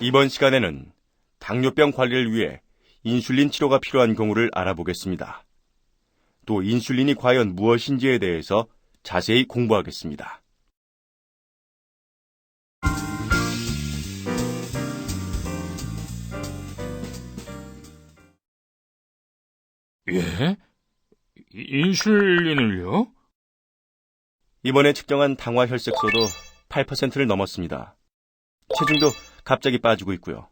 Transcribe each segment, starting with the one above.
이번 시간에는 당뇨병 관리를 위해 인슐린 치료가 필요한 경우를 알아보겠습니다. 또 인슐린이 과연 무엇인지에 대해서 자세히 공부하겠습니다. 예? 인슐린을요? 이번에 측정한 당화 혈색소도 8%를 넘었습니다. 체중도 갑자기 빠지고 있고요.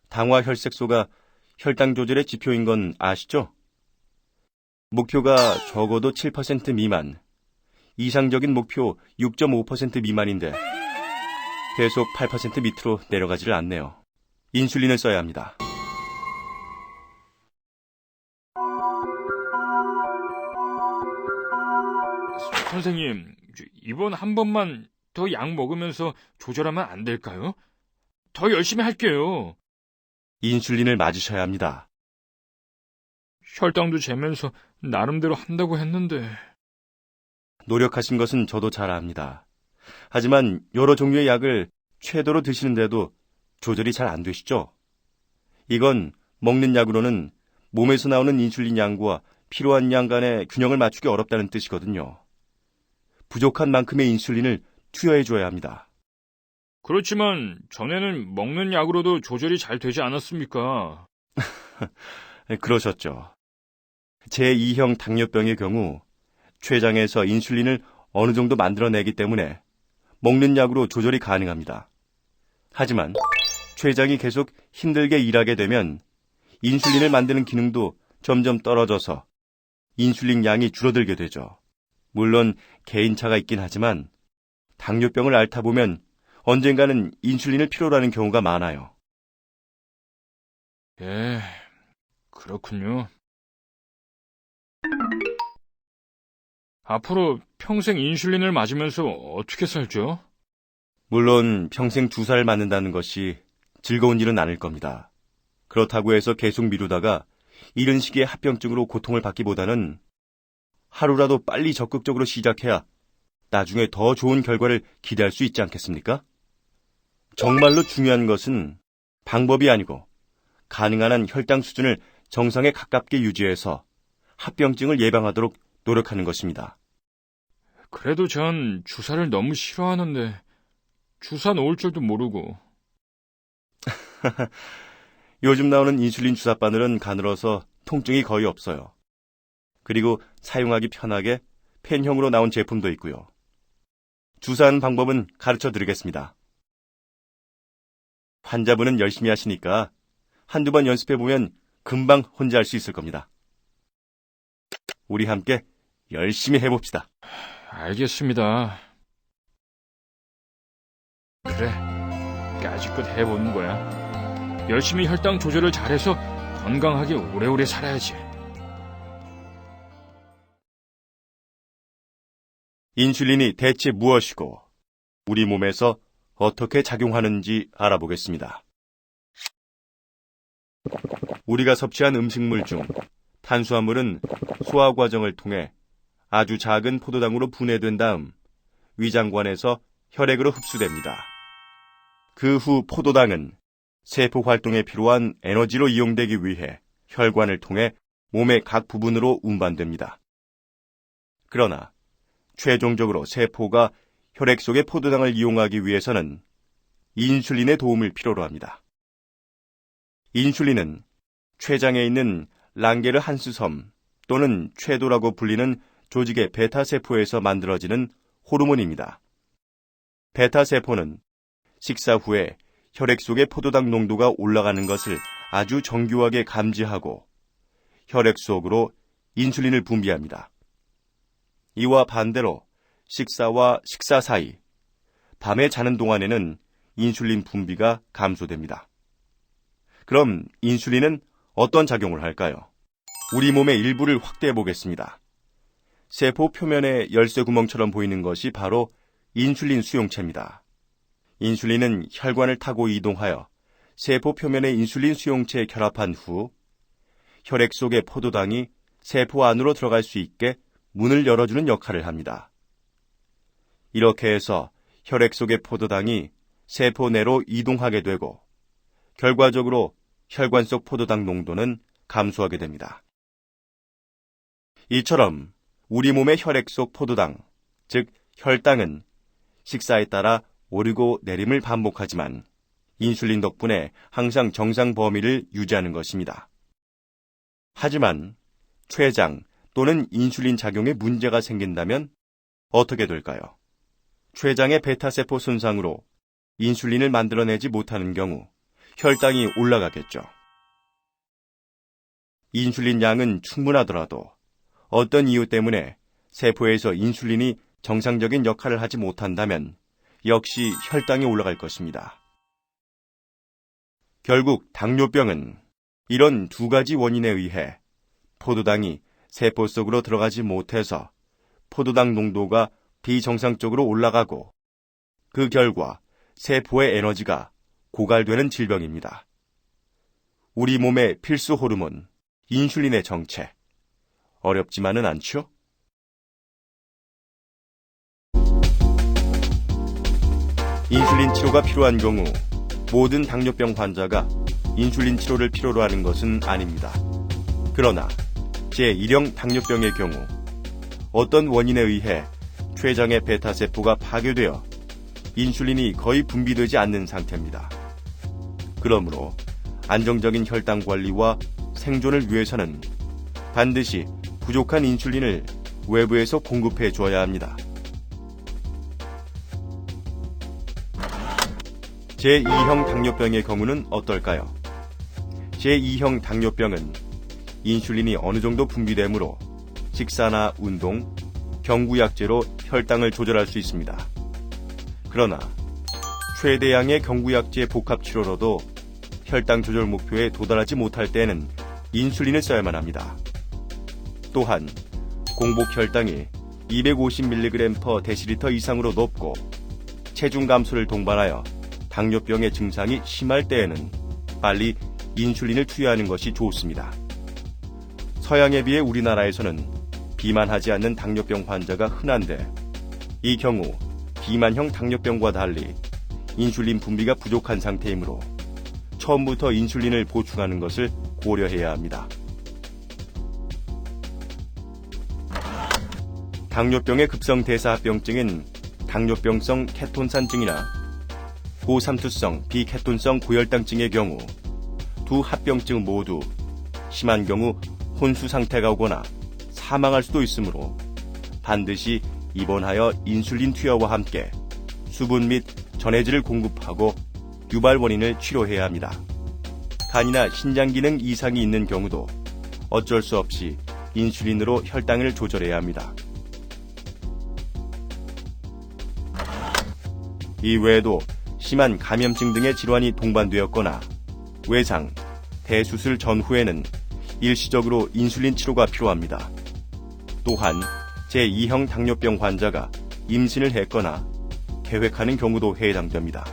당화 혈색소가 혈당 조절의 지표인 건 아시죠? 목표가 적어도 7% 미만, 이상적인 목표 6.5% 미만인데 계속 8% 밑으로 내려가지를 않네요. 인슐린을 써야 합니다. 선생님, 이번 한 번만 더 약 먹으면서 조절하면 안 될까요? 더 열심히 할게요. 인슐린을 맞으셔야 합니다. 혈당도 재면서 나름대로 한다고 했는데. 노력하신 것은 저도 잘 압니다. 하지만 여러 종류의 약을 최대로 드시는데도 조절이 잘 안 되시죠? 이건 먹는 약으로는 몸에서 나오는 인슐린 양과 필요한 양 간의 균형을 맞추기 어렵다는 뜻이거든요. 부족한 만큼의 인슐린을 투여해줘야 합니다. 그렇지만 전에는 먹는 약으로도 조절이 잘 되지 않았습니까? 그러셨죠. 제2형 당뇨병의 경우 췌장에서 인슐린을 어느 정도 만들어내기 때문에 먹는 약으로 조절이 가능합니다. 하지만 췌장이 계속 힘들게 일하게 되면 인슐린을 만드는 기능도 점점 떨어져서 인슐린 양이 줄어들게 되죠. 물론 개인차가 있긴 하지만 당뇨병을 앓다 보면 언젠가는 인슐린을 필요로 하는 경우가 많아요. 예, 그렇군요. 앞으로 평생 인슐린을 맞으면서 어떻게 살죠? 물론 평생 주사를 맞는다는 것이 즐거운 일은 아닐 겁니다. 그렇다고 해서 계속 미루다가 이른 시기에 합병증으로 고통을 받기보다는 하루라도 빨리 적극적으로 시작해야 나중에 더 좋은 결과를 기대할 수 있지 않겠습니까? 정말로 중요한 것은 방법이 아니고 가능한 한 혈당 수준을 정상에 가깝게 유지해서 합병증을 예방하도록 노력하는 것입니다. 그래도 전 주사를 너무 싫어하는데 주사 놓을 줄도 모르고. 요즘 나오는 인슐린 주사 바늘은 가늘어서 통증이 거의 없어요. 그리고 사용하기 편하게 펜형으로 나온 제품도 있고요. 주사하는 방법은 가르쳐 드리겠습니다. 환자분은 열심히 하시니까 한두 번 연습해보면 금방 혼자 할 수 있을 겁니다. 우리 함께 열심히 해봅시다. 알겠습니다. 그래, 까짓것 해보는 거야. 열심히 혈당 조절을 잘해서 건강하게 오래오래 살아야지. 인슐린이 대체 무엇이고 우리 몸에서 어떻게 작용하는지 알아보겠습니다. 우리가 섭취한 음식물 중 탄수화물은 소화 과정을 통해 아주 작은 포도당으로 분해된 다음 위장관에서 혈액으로 흡수됩니다. 그 후 포도당은 세포 활동에 필요한 에너지로 이용되기 위해 혈관을 통해 몸의 각 부분으로 운반됩니다. 그러나 최종적으로 세포가 혈액 속의 포도당을 이용하기 위해서는 인슐린의 도움을 필요로 합니다. 인슐린은 췌장에 있는 랑게르 한스섬 또는 췌도라고 불리는 조직의 베타세포에서 만들어지는 호르몬입니다. 베타세포는 식사 후에 혈액 속의 포도당 농도가 올라가는 것을 아주 정교하게 감지하고 혈액 속으로 인슐린을 분비합니다. 이와 반대로 식사와 식사 사이, 밤에 자는 동안에는 인슐린 분비가 감소됩니다. 그럼 인슐린은 어떤 작용을 할까요? 우리 몸의 일부를 확대해 보겠습니다. 세포 표면에 열쇠 구멍처럼 보이는 것이 바로 인슐린 수용체입니다. 인슐린은 혈관을 타고 이동하여 세포 표면의 인슐린 수용체에 결합한 후 혈액 속의 포도당이 세포 안으로 들어갈 수 있게 문을 열어주는 역할을 합니다. 이렇게 해서 혈액 속의 포도당이 세포 내로 이동하게 되고 결과적으로 혈관 속 포도당 농도는 감소하게 됩니다. 이처럼 우리 몸의 혈액 속 포도당, 즉 혈당은 식사에 따라 오르고 내림을 반복하지만 인슐린 덕분에 항상 정상 범위를 유지하는 것입니다. 하지만 췌장 또는 인슐린 작용에 문제가 생긴다면 어떻게 될까요? 췌장의 베타세포 손상으로 인슐린을 만들어내지 못하는 경우 혈당이 올라가겠죠. 인슐린 양은 충분하더라도 어떤 이유 때문에 세포에서 인슐린이 정상적인 역할을 하지 못한다면 역시 혈당이 올라갈 것입니다. 결국 당뇨병은 이런 두 가지 원인에 의해 포도당이 세포 속으로 들어가지 못해서 포도당 농도가 비정상적으로 올라가고 그 결과 세포의 에너지가 고갈되는 질병입니다. 우리 몸의 필수 호르몬, 인슐린의 정체. 어렵지만은 않죠? 인슐린 치료가 필요한 경우 모든 당뇨병 환자가 인슐린 치료를 필요로 하는 것은 아닙니다. 그러나 제1형 당뇨병의 경우 어떤 원인에 의해 췌장의 베타세포가 파괴되어 인슐린이 거의 분비되지 않는 상태입니다. 그러므로 안정적인 혈당 관리와 생존을 위해서는 반드시 부족한 인슐린을 외부에서 공급해 줘야 합니다. 제2형 당뇨병의 경우는 어떨까요? 제2형 당뇨병은 인슐린이 어느 정도 분비되므로 식사나 운동, 경구약제로 혈당을 조절할 수 있습니다. 그러나 최대량의 경구약제 복합치료로도 혈당 조절 목표에 도달하지 못할 때는 인슐린을 써야만 합니다. 또한 공복 혈당이 250mg/dL 이상으로 높고 체중 감소를 동반하여 당뇨병의 증상이 심할 때에는 빨리 인슐린을 투여하는 것이 좋습니다. 서양에 비해 우리나라에서는 비만하지 않는 당뇨병 환자가 흔한데 이 경우 비만형 당뇨병과 달리 인슐린 분비가 부족한 상태이므로 처음부터 인슐린을 보충하는 것을 고려해야 합니다. 당뇨병의 급성대사합병증은 당뇨병성 케톤산증이나 고삼투성 비케톤성 고혈당증의 경우 두 합병증 모두 심한 경우 혼수 상태가 오거나 사망할 수도 있으므로 반드시 입원하여 인슐린 투여와 함께 수분 및 전해질을 공급하고 유발 원인을 치료해야 합니다. 간이나 신장 기능 이상이 있는 경우도 어쩔 수 없이 인슐린으로 혈당을 조절해야 합니다. 이외에도 심한 감염증 등의 질환이 동반되었거나 외상, 대수술 전후에는 일시적으로 인슐린 치료가 필요합니다. 또한 제2형 당뇨병 환자가 임신을 했거나 계획하는 경우도 해당됩니다.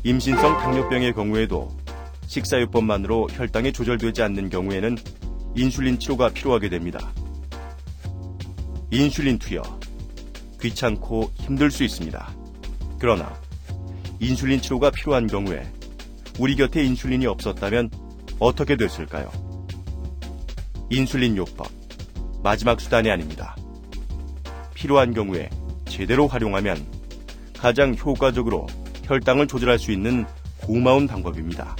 임신성 당뇨병의 경우에도 식사요법만으로 혈당이 조절되지 않는 경우에는 인슐린 치료가 필요하게 됩니다. 인슐린 투여, 귀찮고 힘들 수 있습니다. 그러나 인슐린 치료가 필요한 경우에 우리 곁에 인슐린이 없었다면 어떻게 됐을까요? 인슐린 요법, 마지막 수단이 아닙니다. 필요한 경우에 제대로 활용하면 가장 효과적으로 혈당을 조절할 수 있는 고마운 방법입니다.